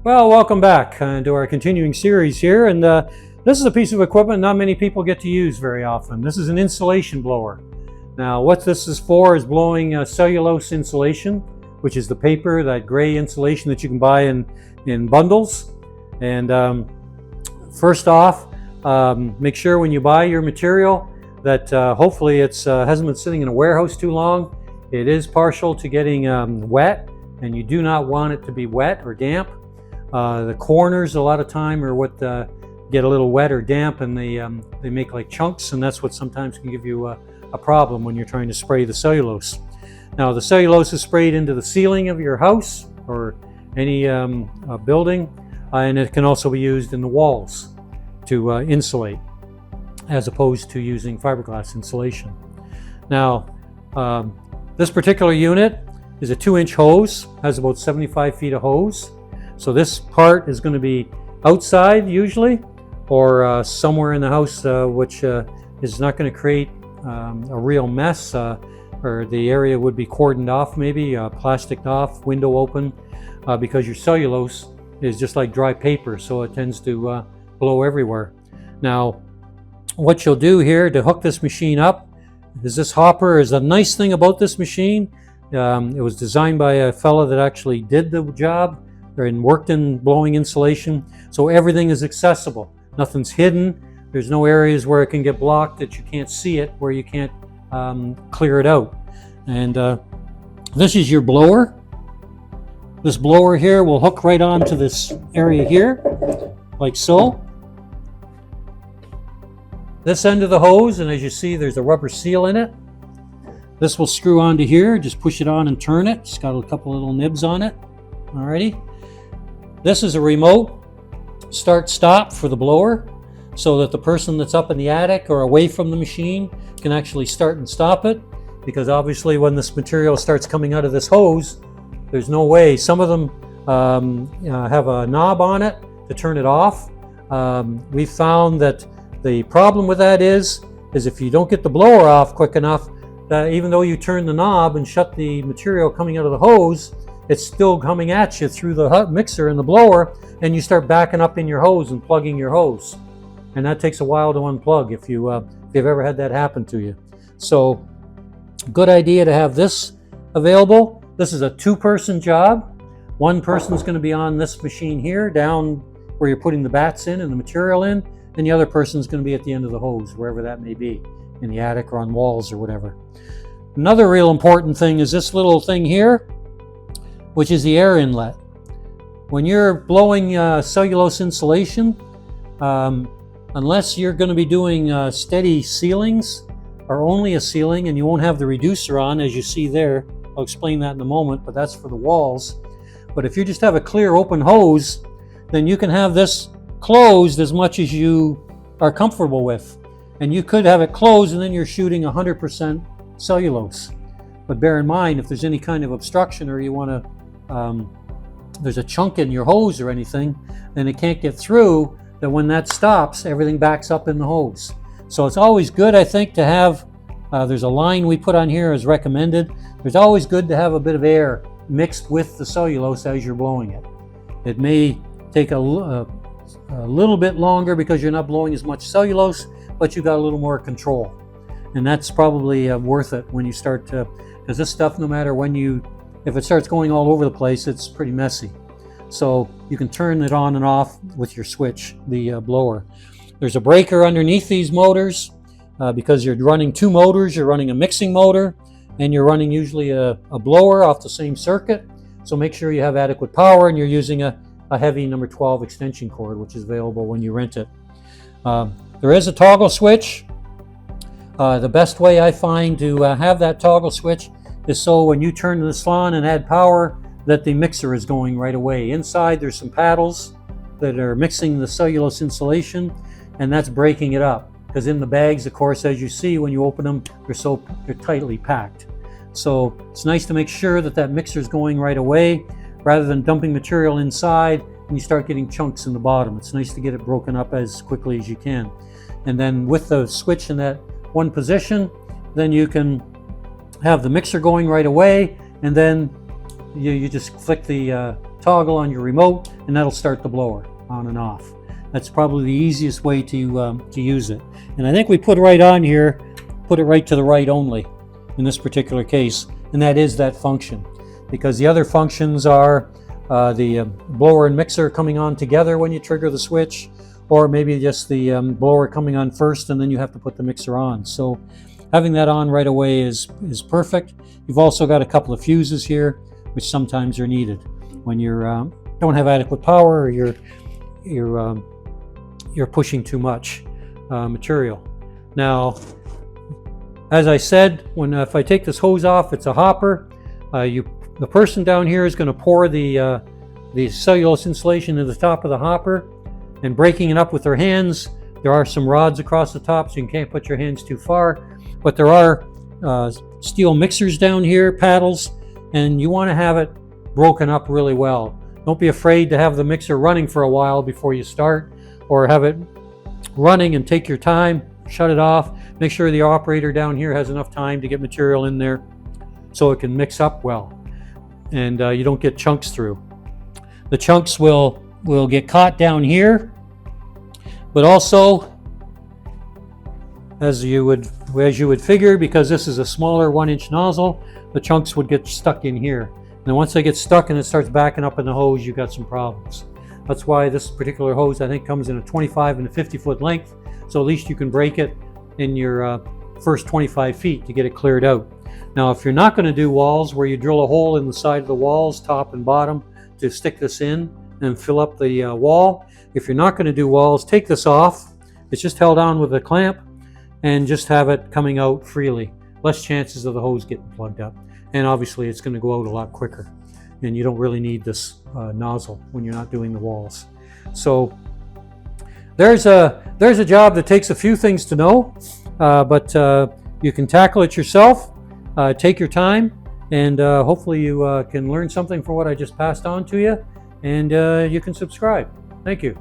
Well, welcome back to our continuing series here, and this is a piece of equipment not many people get to use very often. This is an insulation blower. Now, what this is for is blowing cellulose insulation, which is the paper, that gray insulation that you can buy in bundles. And first off, make sure when you buy your material that hopefully it hasn't been sitting in a warehouse too long. It is partial to getting wet, and you do not want it to be wet or damp. The corners a lot of time are what get a little wet or damp, and they make like chunks, and that's what sometimes can give you a problem when you're trying to spray the cellulose. Now, the cellulose is sprayed into the ceiling of your house or any building, and it can also be used in the walls to insulate, as opposed to using fiberglass insulation. Now, this particular unit is a 2-inch hose, has about 75 feet of hose. So this part is going to be outside usually, or somewhere in the house, which is not going to create a real mess, or the area would be cordoned off, maybe plasticed off, window open, because your cellulose is just like dry paper, so it tends to blow everywhere. Now, what you'll do here to hook this machine up is this hopper. Is a nice thing about this machine. It was designed by a fellow that actually did the job and worked in blowing insulation, so everything is accessible. Nothing's hidden. There's no areas where it can get blocked that you can't see it, where you can't clear it out. And this is your blower. This blower here will hook right onto this area here, like so. This end of the hose, and as you see, there's a rubber seal in it. This will screw onto here. Just push it on and turn it. It's got a couple little nibs on it. Alrighty. This is a remote start-stop for the blower, so that the person that's up in the attic or away from the machine can actually start and stop it, because obviously when this material starts coming out of this hose, there's no way. Some of them have a knob on it to turn it off. We've found that the problem with that is if you don't get the blower off quick enough, even though you turn the knob and shut the material coming out of the hose, it's still coming at you through the mixer and the blower, and you start backing up in your hose and plugging your hose. And that takes a while to unplug if you've ever had that happen to you. So, good idea to have this available. This is a 2-person job. One person's going to be on this machine here, down where you're putting the bats in and the material in, and the other person's going to be at the end of the hose, wherever that may be, in the attic or on walls or whatever. Another real important thing is this little thing here, which is the air inlet. When you're blowing cellulose insulation, unless you're going to be doing steady ceilings, or only a ceiling, and you won't have the reducer on, as you see there. I'll explain that in a moment, but that's for the walls. But if you just have a clear open hose, then you can have this closed as much as you are comfortable with. And you could have it closed and then you're shooting 100% cellulose. But bear in mind, if there's any kind of obstruction, or you want to, there's a chunk in your hose or anything, then it can't get through, that when that stops, everything backs up in the hose. So it's always good, I think, to have, there's a line we put on here as recommended. There's always good to have a bit of air mixed with the cellulose as you're blowing it. It may take a little bit longer because you're not blowing as much cellulose, but you've got a little more control. And that's probably worth it when you start to, because this stuff, no matter if it starts going all over the place, it's pretty messy. So you can turn it on and off with your switch, the blower. There's a breaker underneath these motors, because you're running 2 motors. You're running a mixing motor, and you're running usually a blower off the same circuit. So make sure you have adequate power, and you're using a heavy number 12 extension cord, which is available when you rent it. There is a toggle switch. The best way I find to have that toggle switch is so when you turn this on and add power, that the mixer is going right away. Inside there's some paddles that are mixing the cellulose insulation, and that's breaking it up. Because in the bags, of course, as you see when you open them, they're tightly packed. So it's nice to make sure that that mixer is going right away, rather than dumping material inside and you start getting chunks in the bottom. It's nice to get it broken up as quickly as you can. And then with the switch in that one position, then you can have the mixer going right away, and then you just flick the toggle on your remote and that'll start the blower on and off. That's probably the easiest way to use it. And I think we put right on here, put it right to the right only in this particular case, and that is that function. Because the other functions are the blower and mixer coming on together when you trigger the switch, or maybe just the blower coming on first and then you have to put the mixer on. So having that on right away is perfect. You've also got a couple of fuses here, which sometimes are needed when you don't have adequate power, or you're pushing too much material. Now, as I said, if I take this hose off, it's a hopper. The person down here is going to pour the cellulose insulation to the top of the hopper and breaking it up with their hands. There are some rods across the top, so you can't put your hands too far. But there are steel mixers down here, paddles, and you want to have it broken up really well. Don't be afraid to have the mixer running for a while before you start, or have it running and take your time, shut it off. Make sure the operator down here has enough time to get material in there so it can mix up well and you don't get chunks through. The chunks will get caught down here, but also, as you would figure, because this is a smaller 1-inch nozzle, the chunks would get stuck in here. And then once they get stuck and it starts backing up in the hose, you've got some problems. That's why this particular hose, I think, comes in a 25 and a 50-foot length, so at least you can break it in your first 25 feet to get it cleared out. Now, if you're not going to do walls where you drill a hole in the side of the walls, top and bottom, to stick this in and fill up the wall, if you're not going to do walls, take this off. It's just held on with a clamp, and just have it coming out freely. Less chances of the hose getting plugged up. And obviously it's going to go out a lot quicker. And you don't really need this nozzle when you're not doing the walls. So there's a job that takes a few things to know, but you can tackle it yourself. Take your time, and hopefully you can learn something from what I just passed on to you, and you can subscribe. Thank you.